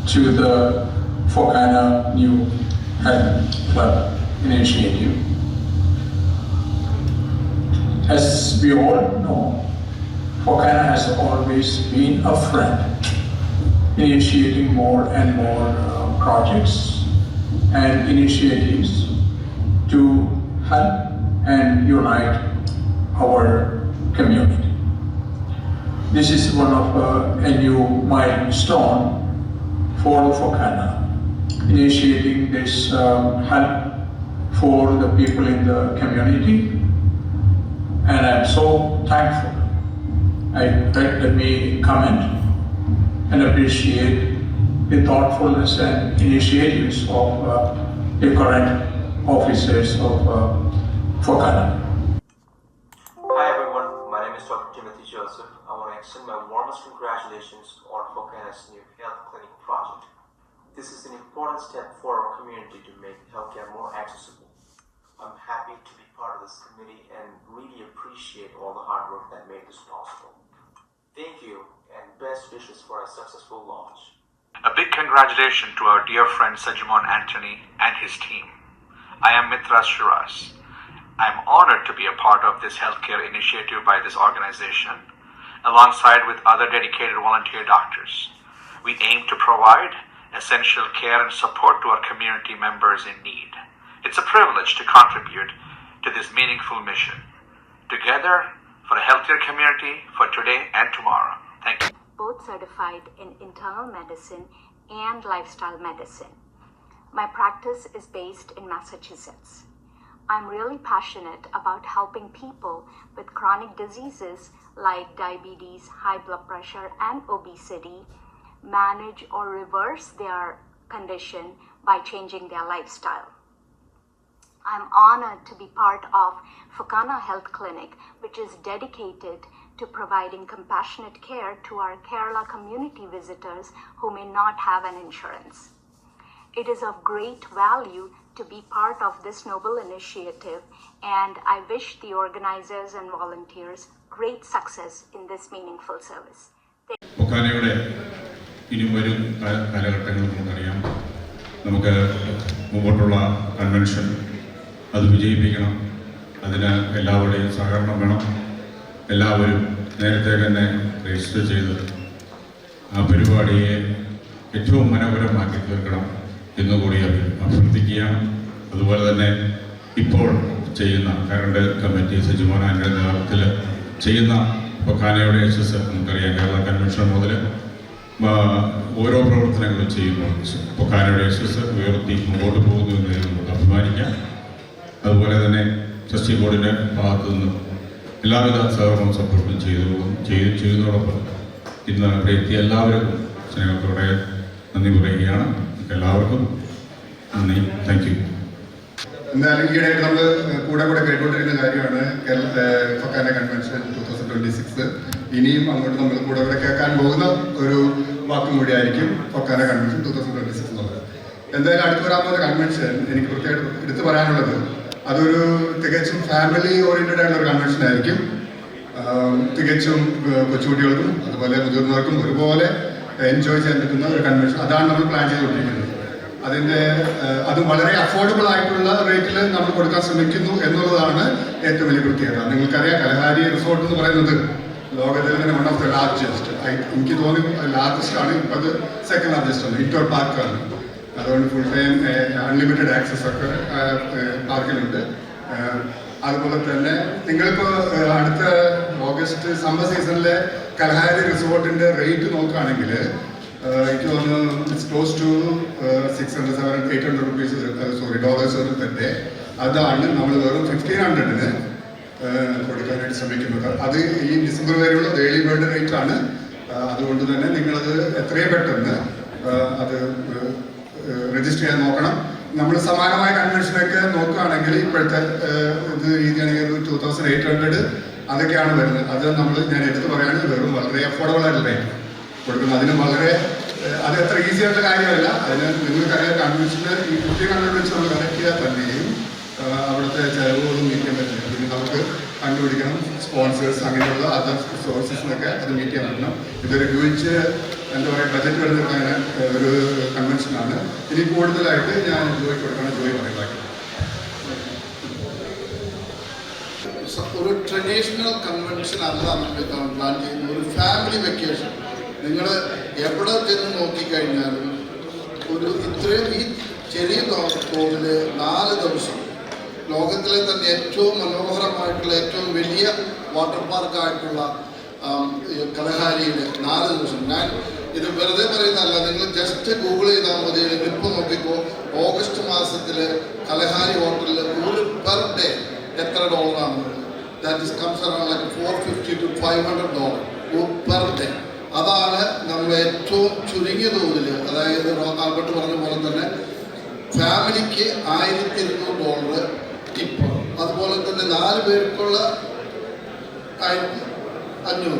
to the Focana New Health Club initiative. As we all know, Focana has always been a friend, initiating more and more projects and initiatives to help and unite our community. This is one of a new milestone for Focana, initiating this help for the people in the community, and I'm so thankful. Let me comment and appreciate the thoughtfulness and initiatives of the current officers of Focana. Hi everyone, my name is Dr. Timothy Joseph. I want to extend my warmest congratulations on Focana's new health clinic project. This is an important step for our community to make healthcare more accessible. I'm happy to be part of this committee and really appreciate all the hard work that made this possible. Thank you and best wishes for a successful launch. A big congratulations to our dear friend Sajimon Anthony and his team. I am Mitra Shiraz. I am honored to be a part of this healthcare initiative by this organization, alongside with other dedicated volunteer doctors. We aim to provide essential care and support to our community members in need. It's a privilege to contribute to this meaningful mission. Together for a healthier community for today and tomorrow. Thank you. Both certified in internal medicine and lifestyle medicine. My practice is based in Massachusetts. I'm really passionate about helping people with chronic diseases like diabetes, high blood pressure, and obesity manage or reverse their condition by changing their lifestyle. I'm honored to be part of Focana Health Clinic, which is dedicated to providing compassionate care to our Kerala community visitors who may not have an insurance. It is of great value to be part of this noble initiative, and I wish the organizers and volunteers great success in this meaningful service. ഫൊക്കാനയുടെ ഇനിയും വരും കാലഘട്ടങ്ങളിൽ നമുക്കറിയാം, നമുക്ക് മുമ്പോട്ടുള്ള convention അത് വിജയിപ്പിക്കണം. അതിന് എല്ലാവരുടെയും സഹകരണം വേണം. എല്ലാവരും നേരത്തെ തന്നെ രജിസ്റ്റർ ചെയ്ത് ആ പരിപാടിയെ ഏറ്റവും മനോഹരമാക്കി തീർക്കണം എന്നുകൂടി അഭ്യർത്ഥിക്കുകയാണ്. അതുപോലെ തന്നെ ഇപ്പോൾ ചെയ്യുന്ന കറണ്ട് കമ്മിറ്റി സജിമോൻ ആന്റണിയുടെ നേതൃത്വത്തിൽ ചെയ്യുന്ന ഫൊക്കാനയുടെ യശസ് നമുക്കറിയാം. കേരള കൺവെൻഷൻ മുതൽ ഓരോ പ്രവർത്തനങ്ങളും ചെയ്യുമ്പോൾ ഫൊക്കാനയുടെ യശസ് ഉയർത്തി മുമ്പോട്ട് പോകുന്നു എന്നതിൽ നമുക്ക് അഭിമാനിക്കാം. അതുപോലെ തന്നെ ട്രസ്റ്റി ബോർഡിൻ്റെ ഭാഗത്തു നിന്ന് എല്ലാവിധ സഹകരണവും സപ്പോർട്ടും ചെയ്യുന്നതോടൊപ്പം ഇന്ന് ഇവിടെ എത്തിയ എല്ലാവർക്കും സ്നേഹത്തോടെ നന്ദി പറയുകയാണ്. എല്ലാവർക്കും നന്ദി. Thank you. എന്നാലും ഈയിടെയായിട്ട് നമ്മൾ കൂടെ കേട്ടുകൊണ്ടിരിക്കുന്ന കാര്യമാണ് ഫൊക്കാന കൺവെൻഷൻ 2026. ഇനിയും അങ്ങോട്ട് നമ്മൾ കൂടെ കേൾക്കാൻ പോകുന്ന ഒരു വാക്കും കൂടിയായിരിക്കും ഫൊക്കാന കൺവെൻഷൻ 2026 എന്നുള്ളത്. എന്തായാലും അടുത്ത് വരാൻ പോകുന്ന കൺവെൻഷൻ എനിക്ക് പ്രത്യേകം എടുത്തു പറയാനുള്ളത് അതൊരു തികച്ചും ഫാമിലി ഓറിയന്റഡ് ആയിട്ടുള്ള ഒരു കൺവെൻഷൻ ആയിരിക്കും. തികച്ചും കൊച്ചുകുട്ടികൾക്കും അതുപോലെ മുതിർന്നവർക്കും ഒരുപോലെ എൻജോയ് ചെയ്യാൻ പറ്റുന്ന ഒരു കൺവെൻഷൻ. അതാണ് നമ്മൾ പ്ലാൻ ചെയ്തുകൊണ്ടിരിക്കുന്നത്. അതും വളരെ അഫോർഡബിൾ ആയിട്ടുള്ള റേറ്റിൽ നമ്മൾ കൊടുക്കാൻ ശ്രമിക്കുന്നു എന്നുള്ളതാണ് ഏറ്റവും വലിയ പ്രത്യേകത. നിങ്ങൾക്കറിയാം, കലഹാരി റിസോർട്ട് എന്ന് പറയുന്നത് ലോകത്തിൽ തന്നെ വൺ ഓഫ് ദ ലാർജസ്റ്റ്, എനിക്ക് തോന്നി ലാർജസ്റ്റ് ആണ്. ഇപ്പം അത് സെക്കൻഡ് ലാർജസ്റ്റ് ആണ്. ഇൻഡോർ പാർക്കാണ്. അതുകൊണ്ട് ഫുൾ ടൈം അൺലിമിറ്റഡ് ആക്സസ് ഒക്കെ പാർക്കിലുണ്ട്. അതുപോലെ തന്നെ നിങ്ങളിപ്പോൾ അടുത്ത ഓഗസ്റ്റ് സമ്മർ സീസണിലെ കലഹാരി റിസോർട്ടിന്റെ റേറ്റ് നോക്കുകയാണെങ്കിൽ എനിക്ക് തോന്നുന്നു it's close to $800 per day. അതാണ് നമ്മൾ വെറും 1500-ന് കൊടുക്കാനായിട്ട് ശ്രമിക്കുന്നത്. അത് ഈ ഡിസംബർ വരെയുള്ള ഡെയിലി ബേർഡ് റേറ്റ് ആണ്. അതുകൊണ്ട് തന്നെ നിങ്ങളത് എത്രയും പെട്ടെന്ന് അത് രജിസ്റ്റർ ചെയ്യാൻ നോക്കണം. നമ്മൾ സമാനമായ കൺവെൻഷനൊക്കെ നോക്കുകയാണെങ്കിൽ ഇപ്പോഴത്തെ ഇത് രീതിയാണെങ്കിൽ 2800 അതൊക്കെയാണ് വരുന്നത്. അത് ഞാൻ എടുത്ത് പറയുകയാണെങ്കിൽ വെറും വളരെ അഫോർഡബിൾ ആയിട്ടുള്ള റേറ്റ് കൊടുക്കുന്നത്. അതിന് അത് അത്ര ഈസി ആയിട്ടുള്ള കാര്യമല്ല. അതിന് നിങ്ങൾക്കറിയാം, കൺവെൻഷന് ഈ പുതിയ കൺവെൻഷൻ നമ്മൾ കണക്ട് ചെയ്താൽ തന്നെയും അവിടുത്തെ ചെലവുകളും മീറ്റ് ചെയ്യാൻ പറ്റില്ല. പിന്നെ നമുക്ക് കണ്ടുപിടിക്കണം സ്പോൺസേഴ്സ്, അങ്ങനെയുള്ള അതർ സോഴ്സസിനൊക്കെ അത് മീറ്റ് ചെയ്യാൻ പറ്റണം. ഇതൊരു ഹ്യൂജ് ബജറ്റ് വരുന്ന ഒരു കൺവെൻഷനാണ്. ഇനി കൂടുതലായിട്ട് ഞാൻ ജോയി കൊടുക്കണം. ജോയി പറയുന്നത് ഒരു ട്രഡീഷണൽ കൺവെൻഷൻ അല്ല നമ്മൾ പ്ലാൻ ചെയ്യുന്ന ഒരു ഫാമിലി വെക്കേഷൻ. നിങ്ങൾ എവിടെ ചെന്ന് നോക്കിക്കഴിഞ്ഞാലും ഇത്രയും ഈ ചെറിയ തോതിൽ 4 ദിവസം ലോകത്തിലെ തന്നെ ഏറ്റവും മനോഹരമായിട്ടുള്ള ഏറ്റവും വലിയ വാട്ടർ പാർക്കായിട്ടുള്ള കലഹാരിയിൽ 4 ദിവസം. ഞാൻ ഇത് വെറുതെ പറയുന്നതല്ല, നിങ്ങൾ ജസ്റ്റ് ഗൂഗിൾ ചെയ്താൽ മതി. ഇപ്പോൾ നോക്കിക്കോ, ഓഗസ്റ്റ് മാസത്തിൽ കലഹാരി ഹോട്ടലിൽ ഒരു പെർ ഡേ എത്ര ഡോളറാണ്? That is comes around like $450 to $500 per day. അതാണ് നമ്മൾ ഏറ്റവും ചുരുങ്ങിയ തോതിൽ, അതായത് ആൽബർട്ട് പറഞ്ഞ പോലെ തന്നെ ഫാമിലിക്ക് $1200 ടിപ്പ്. അതുപോലെ തന്നെ 4 പേർക്കുള്ള 500.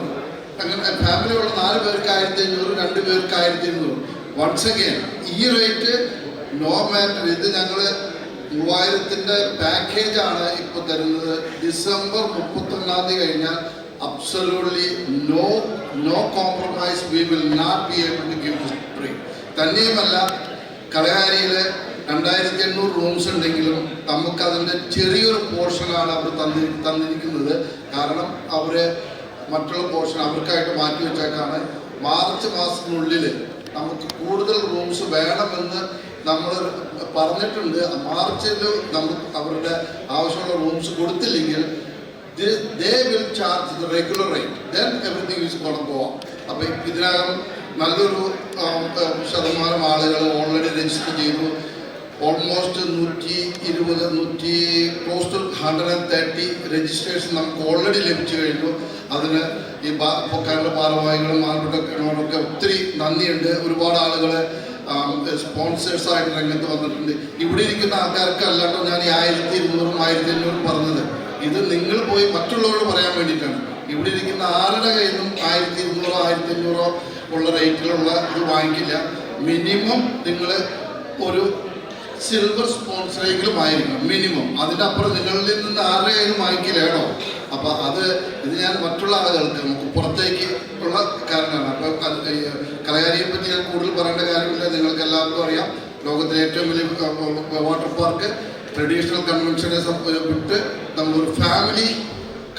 അങ്ങനെ ഫാമിലിയുള്ള 4 പേർക്ക് 1500, 2 പേർക്ക് 1200. വൺസ് അഗെയിൻ ഈ റേറ്റ് നോ മാറ്റർ. ഇത് ഞങ്ങൾ 3000-ന്റെ പാക്കേജാണ് ഇപ്പോൾ തരുന്നത്. ഡിസംബർ 31 കഴിഞ്ഞാൽ absolutely no compromise. We will not be able to give this free. തന്നെയുമല്ല, കലഹാരിയിൽ 2800 റൂംസ് ഉണ്ടെങ്കിലും നമുക്കതിൻ്റെ ചെറിയൊരു പോർഷനാണ് അവർ തന്നിരിക്കുന്നത്. കാരണം അവർ മറ്റുള്ള പോർഷൻ അവർക്കായിട്ട് മാറ്റി വെച്ചേക്കാണ്. മാർച്ച് മാസത്തിനുള്ളിൽ നമുക്ക് കൂടുതൽ റൂംസ് വേണമെന്ന് നമ്മൾ പറഞ്ഞിട്ടുണ്ട്. മാർച്ചിൽ നമുക്ക് അവരുടെ ആവശ്യമുള്ള റൂംസ് കൊടുത്തില്ലെങ്കിൽ they will charge the regular rate. Then everything is going to go up. അപ്പോൾ ഇതിനകം നല്ലൊരു ശതമാനം ആളുകൾ ഓൾറെഡി രജിസ്റ്റർ ചെയ്തു. ഓൾമോസ്റ്റ് 120 ക്ലോസ് ടു 130 രജിസ്ട്രേഷൻ നമുക്ക് ഓൾറെഡി ലഭിച്ചു കഴിഞ്ഞു. അതിന് ഈ ഫൊക്കാനയുടെ ഭാരവാഹികളും ആൽബർട്ടോടൊക്കെ ഒത്തിരി നന്ദിയുണ്ട്. ഒരുപാട് ആളുകൾ സ്പോൺസേഴ്സായിട്ട് രംഗത്ത് വന്നിട്ടുണ്ട്. ഇവിടെ ഇരിക്കുന്ന ആൾക്കാർക്ക് അല്ലാട്ടോ ഞാൻ ഈ 1200-1500 പറഞ്ഞത്. ഇത് നിങ്ങൾ പോയി മറ്റുള്ളവരോട് പറയാൻ വേണ്ടിയിട്ടാണ്. ഇവിടെ ഇരിക്കുന്ന ആരുടെ കയ്യിൽ നിന്നും 1200 1500 ഉള്ള റേറ്റിലുള്ള ഇത് വാങ്ങിക്കില്ല. മിനിമം നിങ്ങൾ ഒരു സിൽവർ സ്പോൺസറെങ്കിലും ആയിരിക്കണം മിനിമം. അതിൻ്റെ അപ്പുറം നിങ്ങളിൽ നിന്ന് ആരുടെ കയ്യിൽ നിന്നും വാങ്ങിക്കില്ല കേട്ടോ. അപ്പോൾ ഇത് ഞാൻ മറ്റുള്ള ആളുകൾക്ക് നമുക്ക് പുറത്തേക്ക് ഉള്ള കാരണമാണ്. അപ്പോൾ കലകാരിയെ പറ്റി ഞാൻ കൂടുതൽ പറയേണ്ട കാര്യമില്ല, നിങ്ങൾക്ക് എല്ലാവർക്കും അറിയാം. ലോകത്തിലെ ഏറ്റവും വലിയ വാട്ടർ പാർക്ക് ട്രഡീഷണൽ കൺവെൻഷനെ വിട്ട് നമ്മളൊരു family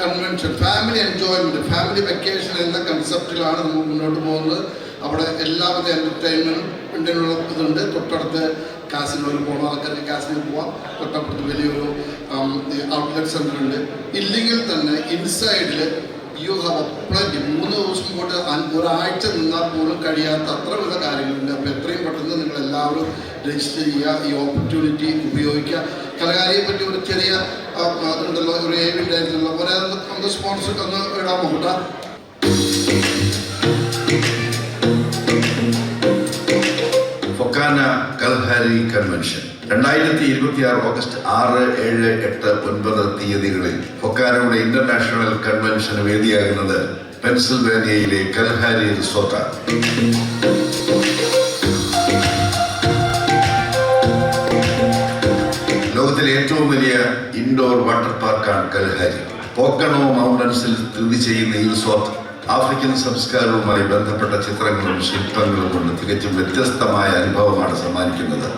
convention, family enjoyment, family vacation എന്ന കൺസെപ്റ്റിലാണ് നമ്മൾ മുന്നോട്ട് പോകുന്നത്. അവിടെ എല്ലാവിധ എൻ്റർടൈൻമെൻറ്റിനുള്ള ഇതുണ്ട്. തൊട്ടടുത്ത് കാസിനോയിൽ പോകണം, ആൾക്കാർക്ക് കാസിനോയിൽ പോവാം. തൊട്ടപ്പുറത്ത് വലിയൊരു ഔട്ട്ലെറ്റ് സെൻ്റർ ഉണ്ട്. ഇല്ലെങ്കിൽ തന്നെ ഇൻസൈഡിൽ യു ഹാവ് പ്ലൻറ്റി 3 ദിവസം കൊണ്ട് ഒരാഴ്ച നിന്നാൽ പോലും കഴിയാത്ത അത്ര വിധ കാര്യങ്ങളുണ്ട്. അപ്പോൾ എത്രയും പെട്ടെന്ന് നിങ്ങൾ എല്ലാവരും രജിസ്റ്റർ ചെയ്യുക, ഈ ഓപ്പർച്യൂണിറ്റി ഉപയോഗിക്കുക. കലകാരിയെ പറ്റി ഒരു ചെറിയ അതുണ്ടല്ലോ, ഒരു ഉണ്ടായിരുന്നല്ലോ, ഒന്ന് സ്പോൺസർ ഒന്ന് ഇടാമോ കൂട്ടാ? ഫൊക്കാന കൽഹാരി കൺവെൻഷൻ 2026 ഓഗസ്റ്റ് 6, 7, 8, 9 തീയതികളിൽ ഫൊക്കാനയുടെ ഇന്റർനാഷണൽ കൺവെൻഷന് വേദിയാകുന്നത് പെൻസിൽവേനിയയിലെ കൽഹാരി റിസോർട്ടാണ്. ലോകത്തിലെ ഏറ്റവും വലിയ ഇൻഡോർ വാട്ടർ പാർക്കാണ് കൽഹാരി. പോക്കണോ മൗണ്ടൻസിൽ സ്ഥിതി ചെയ്യുന്ന ഈ റിസോർട്ട് ആഫ്രിക്കൻ സംസ്കാരവുമായി ബന്ധപ്പെട്ട ചിത്രങ്ങളും ശില്പങ്ങളും കൊണ്ട് തികച്ചും വ്യത്യസ്തമായ അനുഭവമാണ് സമ്മാനിക്കുന്നത്.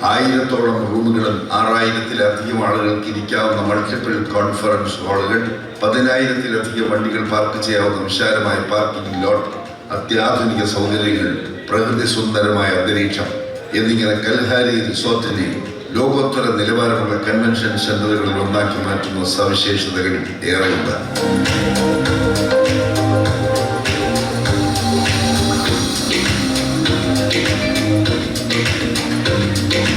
1000-ഓളം റൂമുകളും 6000-ത്തിലധികം ആളുകൾക്ക് ഇരിക്കാവുന്ന മൾട്ടിപ്പിൾ കോൺഫറൻസ് ഹാളുകൾ, 10,000-ത്തിലധികം വണ്ടികൾ പാർക്ക് ചെയ്യാവുന്ന വിശാലമായ പാർക്കിംഗ് ലോട്ട്, അത്യാധുനിക സൗകര്യങ്ങൾ, പ്രകൃതി സുന്ദരമായ അന്തരീക്ഷം എന്നിങ്ങനെ കൽഹാരി റിസോർട്ടിനെ ലോകോത്തര നിലവാരമുള്ള കൺവെൻഷൻ സെന്ററുകളിൽ ഒന്നാക്കി മാറ്റുന്ന സവിശേഷതകൾ ഏറെയുണ്ട്.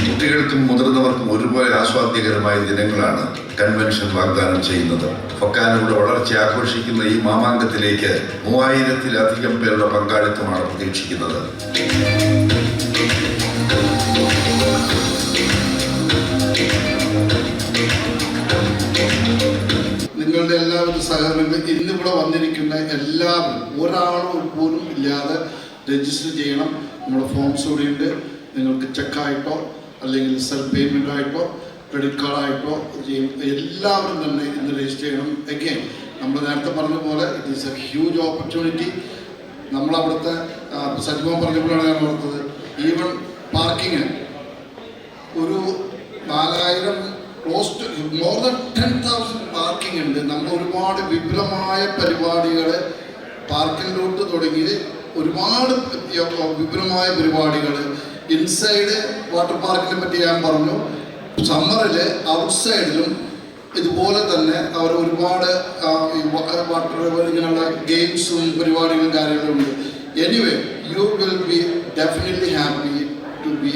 കുട്ടികൾക്കും മുതിർന്നവർക്കും ഒരുപോലെ ആസ്വാദ്യകരമായ ദിനങ്ങളാണ് കൺവെൻഷൻ വാഗ്ദാനം ചെയ്യുന്നത്. ഫൊക്കാനയുടെ വളർച്ച ആഘോഷിക്കുന്ന ഈ മാമാങ്കത്തിലേക്ക് 3000-ത്തിലധികം പേരുടെ പങ്കാളിത്തമാണ് പ്രതീക്ഷിക്കുന്നത്. നിങ്ങളുടെ എല്ലാവിധ സഹകരണങ്ങളും ഇന്നിവിടെ വന്നിരിക്കുന്ന എല്ലാവരും ഒരാളും പോലും ഇല്ലാതെ രജിസ്റ്റർ ചെയ്യണം. നമ്മുടെ ഫോംസ് കൂടിയുണ്ട്. നിങ്ങൾക്ക് ചെക്കായിട്ടോ അല്ലെങ്കിൽ സെൽഫ് പേയ്മെൻ്റ് ആയിട്ടോ ക്രെഡിറ്റ് കാർഡായിട്ടോ ചെയ്യും. എല്ലാവരും തന്നെ ഇന്ന് രജിസ്റ്റർ ചെയ്യണം. അഗെയിൻ നമ്മൾ നേരത്തെ പറഞ്ഞ പോലെ it is a huge opportunity. നമ്മളവിടുത്തെ സജ്മോൻ പറഞ്ഞപ്പോഴാണ് ഞാൻ ഓർത്തത്, ഈവൻ പാർക്കിങ് ഒരു 4000 close to more than 10,000 parking ഉണ്ട്. നമ്മൾ ഒരുപാട് വിപുലമായ പരിപാടികൾ പാർക്കിങ്ങിലോട്ട് തുടങ്ങി ഒരുപാട് വിപുലമായ പരിപാടികൾ ഇൻസൈഡ് വാട്ടർ പാർക്കിനെ പറ്റി ഞാൻ പറഞ്ഞു. സമ്മറിൽ ഔട്ട്സൈഡിലും ഇതുപോലെ തന്നെ അവർ ഒരുപാട് വാട്ടർ ഇങ്ങനെയുള്ള ഗെയിംസും പരിപാടികളും കാര്യങ്ങളും ഉണ്ട്. Anyway you will be definitely happy to be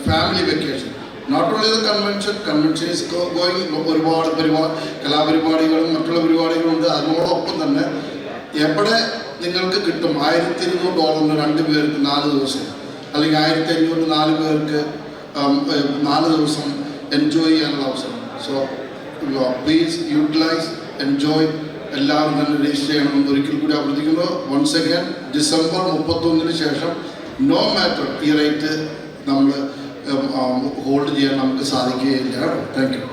family vacation. Not only the convention is going. ഒരുപാട് കലാപരിപാടികളും മറ്റുള്ള പരിപാടികളുണ്ട്. അതിനോടൊപ്പം തന്നെ എവിടെ നിങ്ങൾക്ക് കിട്ടും $1,200 2 പേർക്ക് 4 ദിവസം, അല്ലെങ്കിൽ 1500 4 പേർക്ക് 4 ദിവസം എൻജോയ് ചെയ്യാനുള്ള അവസരം. So please utilize, enjoy. എല്ലാവരും തന്നെ രജിസ്റ്റർ ചെയ്യണമെന്ന് ഒരിക്കൽ കൂടി അഭ്യർത്ഥിക്കുന്നു. വൺസ് അഗൈൻ ഡിസംബർ 31 ശേഷം നോ മാറ്റർ ഈ റേറ്റ് നമ്മൾ ഹോൾഡ് ചെയ്യാൻ നമുക്ക് സാധിക്കുകയില്ല. Thank you.